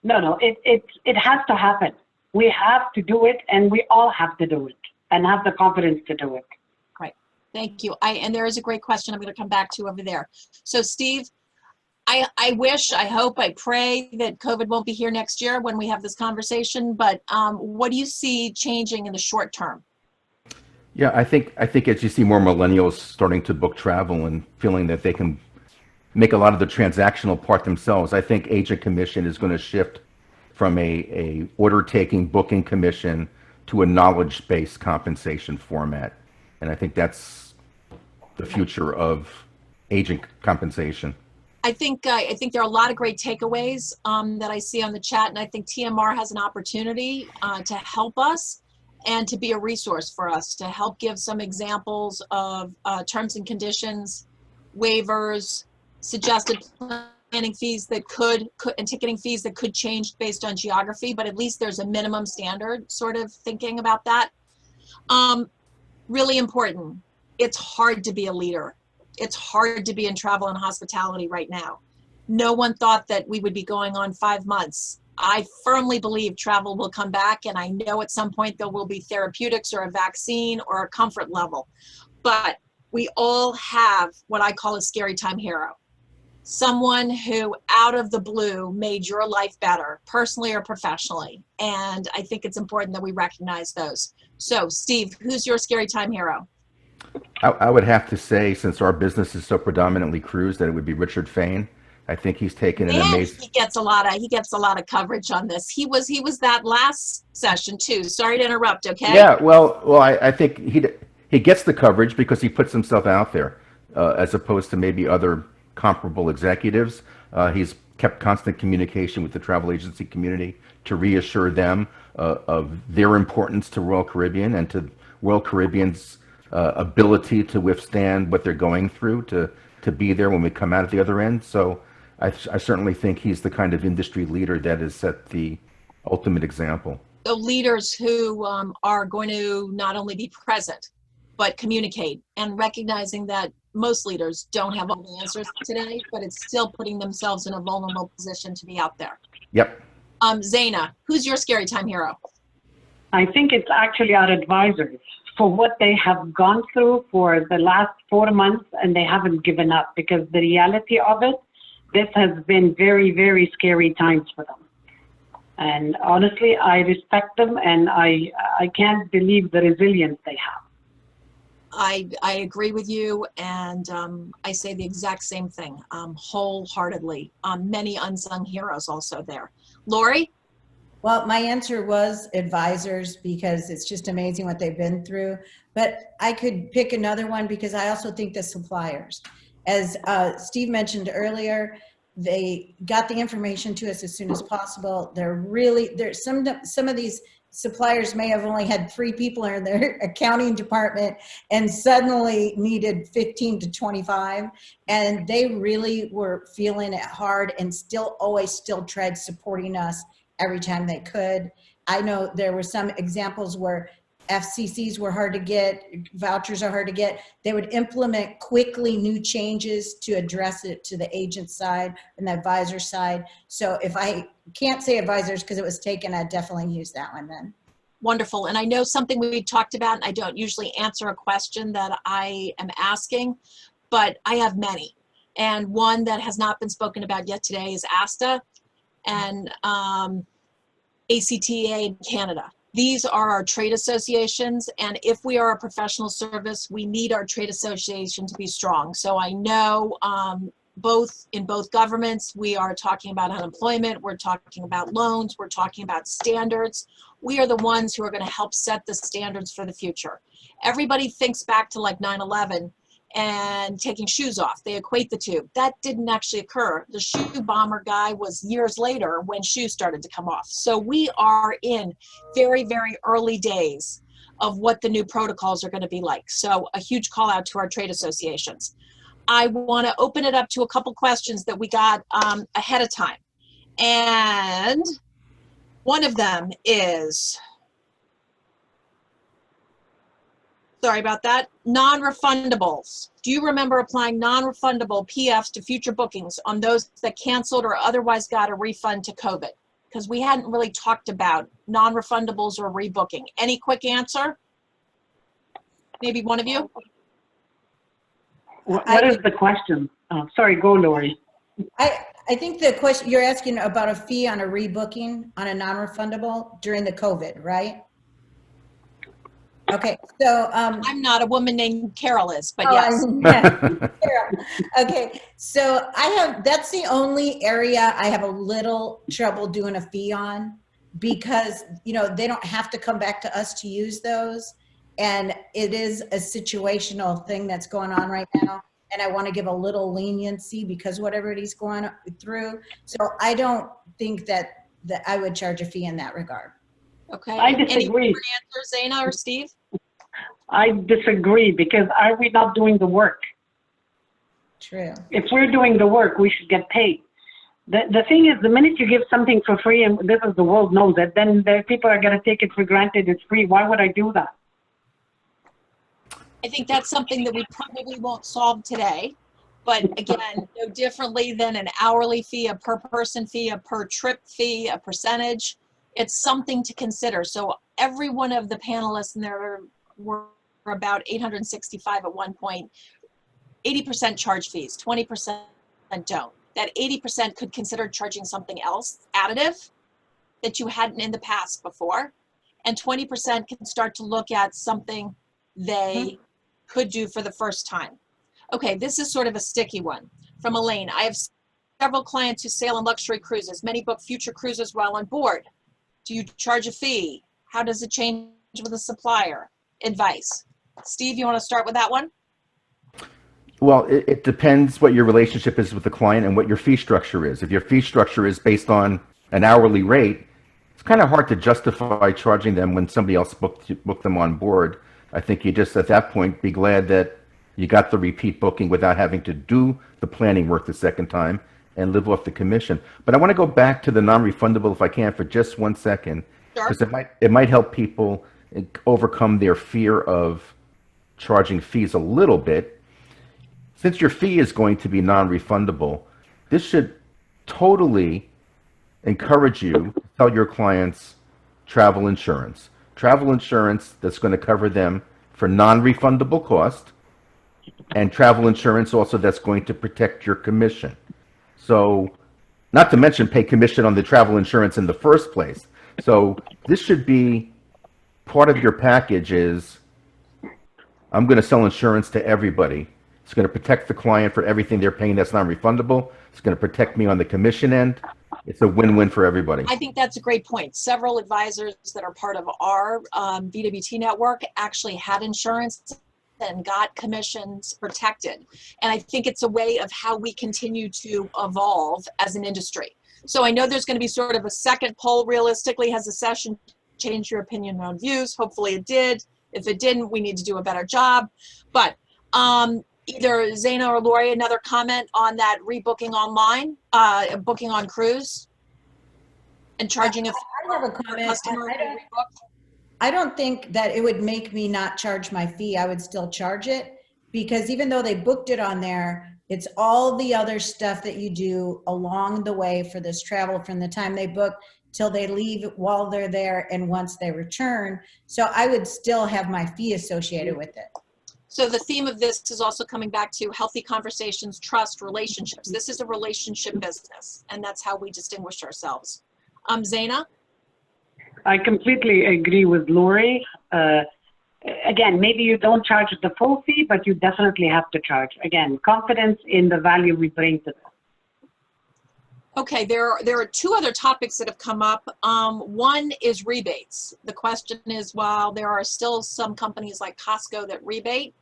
it has to happen. We have to do it, and we all have to do it, and have the confidence to do it. Right. Thank you. And there is a great question I'm going to come back to over there. So, Steve, I wish, I hope, I pray that COVID won't be here next year when we have this conversation, but what do you see changing in the short term? Yeah, I think as you see more millennials starting to book travel and feeling that they can make a lot of the transactional part themselves, I think agent commission is going to shift from a order taking booking commission to a knowledge based compensation format, and I think that's the future of agent compensation. I think there are a lot of great takeaways that I see on the chat, and I think TMR has an opportunity to help us and to be a resource for us to help give some examples of terms and conditions, waivers, suggested planning fees that could and ticketing fees that could change based on geography, but at least there's a minimum standard sort of thinking about that. Really important. It's hard to be a leader. It's hard to be in travel and hospitality right now. No one thought that we would be going on 5 months. I firmly believe travel will come back, and I know at some point there will be therapeutics or a vaccine or a comfort level. But we all have what I call a scary time hero. Someone who out of the blue made your life better, personally or professionally. And I think it's important that we recognize those. So Steve, who's your scary time hero? I would have to say, since our business is so predominantly cruise, that it would be Richard Fain. I think he's taken an amazing. He gets a lot of coverage on this. He was that last session too. Sorry to interrupt. Okay. Yeah, well, I think he gets the coverage because he puts himself out there, as opposed to maybe other comparable executives. He's kept constant communication with the travel agency community to reassure them of their importance to Royal Caribbean and to Royal Caribbean's ability to withstand what they're going through, to be there when we come out at the other end. So I certainly think he's the kind of industry leader that has set the ultimate example. So leaders who are going to not only be present, but communicate, and recognizing that most leaders don't have all the answers today, but it's still putting themselves in a vulnerable position to be out there. Yep. Zeina, who's your scary time hero? I think it's actually our advisors for what they have gone through for the last 4 months, and they haven't given up, because the reality of it, this has been very, very scary times for them. And honestly, I respect them, and I can't believe the resilience they have. I agree with you, and I say the exact same thing, wholeheartedly. Many unsung heroes also there. Lori? Well, my answer was advisors, because it's just amazing what they've been through. But I could pick another one, because I also think the suppliers. As Steve mentioned earlier, they got the information to us as soon as possible. There's some of these suppliers may have only had 3 people in their accounting department and suddenly needed 15 to 25. And they really were feeling it hard and always tried supporting us every time they could. I know there were some examples where FCCs were hard to get, vouchers are hard to get. They would implement quickly new changes to address it to the agent side and the advisor side. So if I can't say advisors because it was taken, I'd definitely use that one then. Wonderful. And I know something we talked about, and I don't usually answer a question that I am asking, but I have many. And one that has not been spoken about yet today is ASTA and ACTA in Canada. These are our trade associations, and if we are a professional service, we need our trade association to be strong. So I know in both governments, we are talking about unemployment, we're talking about loans, we're talking about standards. We are the ones who are going to help set the standards for the future. Everybody thinks back to like 9/11 and taking shoes off. They equate the two. That didn't actually occur. The shoe bomber guy was years later when shoes started to come off. So we are in very, very early days of what the new protocols are going to be like. So a huge call out to our trade associations. I want to open it up to a couple questions that we got ahead of time. And one of them is, sorry about that, non-refundables. Do you remember applying non-refundable PFs to future bookings on those that canceled or otherwise got a refund to COVID? Because we hadn't really talked about non-refundables or rebooking. Any quick answer? Maybe one of you? What is the question? Oh, sorry, go, Lori. I think the question, you're asking about a fee on a rebooking on a non-refundable during the COVID, right? Okay, so I'm not a woman named Carol is, but oh, yes. Carol. Okay, so that's the only area I have a little trouble doing a fee on, because, you know, they don't have to come back to us to use those. And it is a situational thing that's going on right now. And I want to give a little leniency because what everybody's going through. So I don't think that I would charge a fee in that regard. Okay. I Any disagree. different answers, Zaina or Steve? I disagree, because are we not doing the work? True. If we're doing the work, we should get paid. The thing is, the minute you give something for free, and this is the world knows it, then the people are going to take it for granted it's free. Why would I do that? I think that's something that we probably won't solve today. But again, no differently than an hourly fee, a per person fee, a per trip fee, a percentage. It's something to consider. So every one of the panelists, and there were about 865 at one point, 80% charge fees, 20% don't. That 80% could consider charging something else additive that you hadn't in the past before. And 20% can start to look at something they could do for the first time. Okay, this is sort of a sticky one from Elaine. I have several clients who sail on luxury cruises. Many book future cruises while on board. Do you charge a fee? How does it change with a supplier? Advice. Steve, you want to start with that one? Well, it depends what your relationship is with the client and what your fee structure is. If your fee structure is based on an hourly rate, it's kind of hard to justify charging them when somebody else booked them on board. I think you just, at that point, be glad that you got the repeat booking without having to do the planning work the second time and live off the commission. But I want to go back to the non-refundable, if I can, for just 1 second, because it might help people overcome their fear of charging fees a little bit. Since your fee is going to be non-refundable, this should totally encourage you to tell your clients travel insurance. Travel insurance that's going to cover them for non-refundable cost, and travel insurance also that's going to protect your commission. So, not to mention pay commission on the travel insurance in the first place. So this should be part of your package is, I'm going to sell insurance to everybody. It's going to protect the client for everything they're paying that's non-refundable. It's going to protect me on the commission end. It's a win-win for everybody. I think that's a great point. Several advisors that are part of our VWT network actually had insurance and got commissions protected. And I think it's a way of how we continue to evolve as an industry. So I know there's going to be sort of a second poll. Realistically, has the session changed your opinion on views? Hopefully it did. If it didn't, we need to do a better job. But either Zaina or Lori, another comment on that rebooking online, booking on cruise, and charging a I have a comment. customer who rebooked? I don't think that it would make me not charge my fee. I would still charge it, because even though they booked it on there, it's all the other stuff that you do along the way for this travel from the time they book till they leave, while they're there, and once they return. So I would still have my fee associated with it. So the theme of this is also coming back to healthy conversations, trust, relationships. This is a relationship business, and that's how we distinguish ourselves. Zaina? I completely agree with Lori. Again, maybe you don't charge the full fee, but you definitely have to charge. Again, confidence in the value we bring to them. Okay, there are two other topics that have come up. One is rebates. The question is, while there are still some companies like Costco that rebate,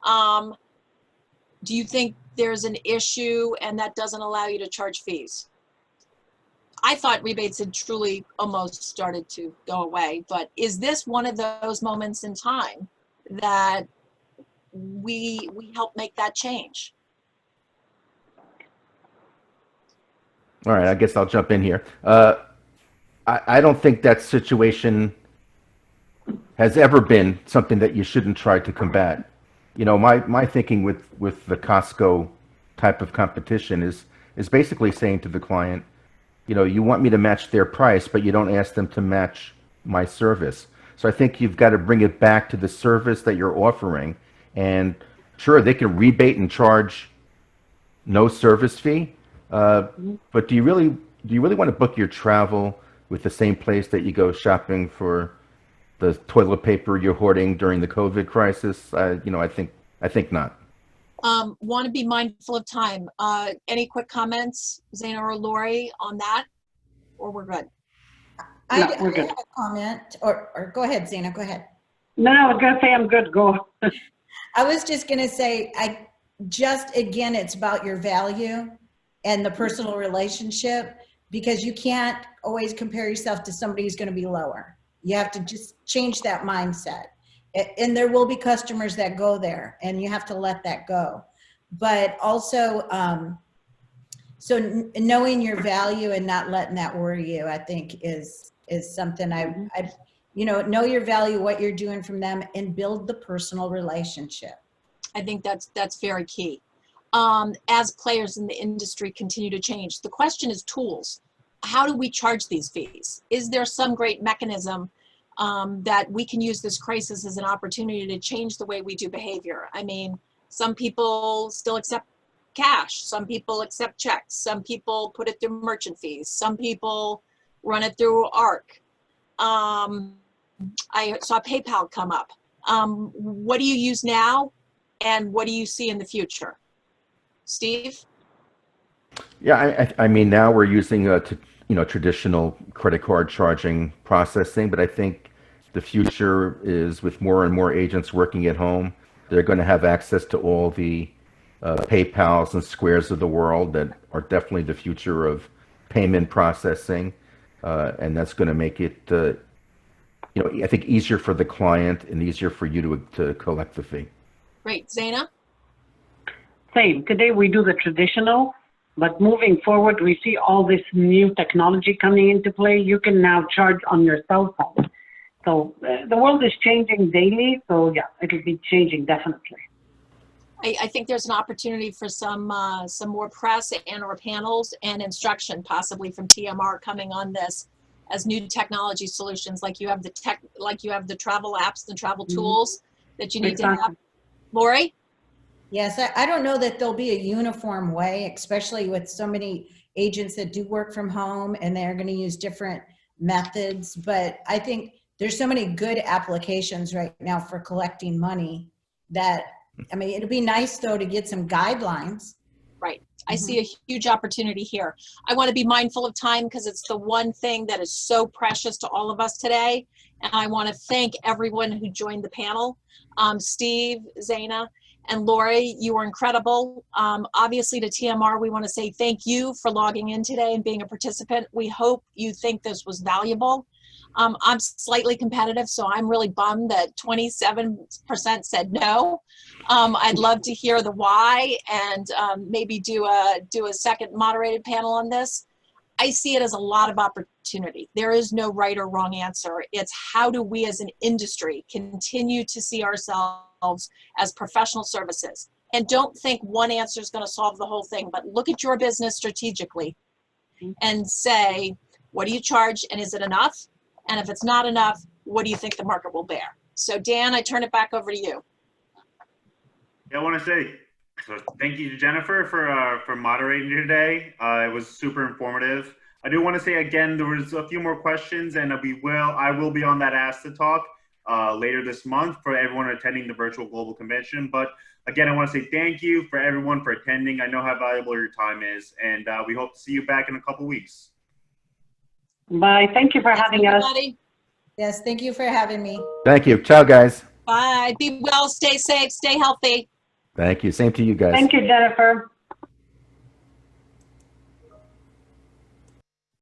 do you think there's an issue and that doesn't allow you to charge fees? I thought rebates had truly almost started to go away, but is this one of those moments in time that we help make that change? All right, I guess I'll jump in here. I don't think that situation has ever been something that you shouldn't try to combat. You know, my thinking with the Costco type of competition is basically saying to the client, you know, you want me to match their price, but you don't ask them to match my service. So I think you've got to bring it back to the service that you're offering. And sure, they can rebate and charge no service fee, but do you really want to book your travel with the same place that you go shopping for the toilet paper you're hoarding during the COVID crisis? I think not. Want to be mindful of time. Any quick comments, Zeina or Lori, on that? Or we're good? I we're good. have a comment, or go ahead, Zeina, go ahead. No, I was gonna say I'm good. Go. I was just going to say, again, it's about your value and the personal relationship, because you can't always compare yourself to somebody who's going to be lower. You have to just change that mindset. And there will be customers that go there, and you have to let that go. But also, so knowing your value and not letting that worry you, I think is something know your value, what you're doing from them, and build the personal relationship. I think that's very key. As players in the industry continue to change, the question is tools. How do we charge these fees? Is there some great mechanism that we can use this crisis as an opportunity to change the way we do behavior? I mean, some people still accept cash. Some people accept checks. Some people put it through merchant fees. Some people run it through ARC. I saw PayPal come up. What do you use now, and what do you see in the future? Steve? Yeah, I mean, now we're using traditional credit card charging processing, but I think the future is with more and more agents working at home, they're going to have access to all the PayPals and Squares of the world that are definitely the future of payment processing, and that's going to make it I think easier for the client and easier for you to collect the fee. Great. Zeina? Same. Today we do the traditional, but moving forward, we see all this new technology coming into play. You can now charge on your cell phone. So the world is changing daily. So yeah, it'll be changing definitely. I think there's an opportunity for some more press and/or panels and instruction, possibly from TMR, coming on this as new technology solutions, like you have the travel apps, the travel tools that you need to have. Lori? Yes, I don't know that there'll be a uniform way, especially with so many agents that do work from home and they're going to use different methods. But I think there's so many good applications right now for collecting money that, I mean, it'd be nice though to get some guidelines. Right. I see a huge opportunity here. I want to be mindful of time because it's the one thing that is so precious to all of us today. And I want to thank everyone who joined the panel. Steve, Zeina, and Lori, you were incredible. Obviously to TMR, we want to say thank you for logging in today and being a participant. We hope you think this was valuable. I'm slightly competitive, so I'm really bummed that 27% said no. I'd love to hear the why and maybe do a second moderated panel on this. I see it as a lot of opportunity. There is no right or wrong answer. It's how do we as an industry continue to see ourselves as professional services? And don't think one answer is going to solve the whole thing, but look at your business strategically and say, what do you charge and is it enough? And if it's not enough, what do you think the market will bear? So Dan, I turn it back over to you. Yeah, I want to say thank you to Jennifer for moderating today. It was super informative. I do want to say again, there was a few more questions, and I will be on that Ask the Talk later this month for everyone attending the virtual global convention. But again, I want to say thank you for everyone for attending. I know how valuable your time is, and we hope to see you back in a couple weeks. Bye. Thank you for having us. Yes, thank you for having me. Thank you. Ciao, guys. Bye. Be well, stay safe, stay healthy. Thank you. Same to you guys. Thank you, Jennifer.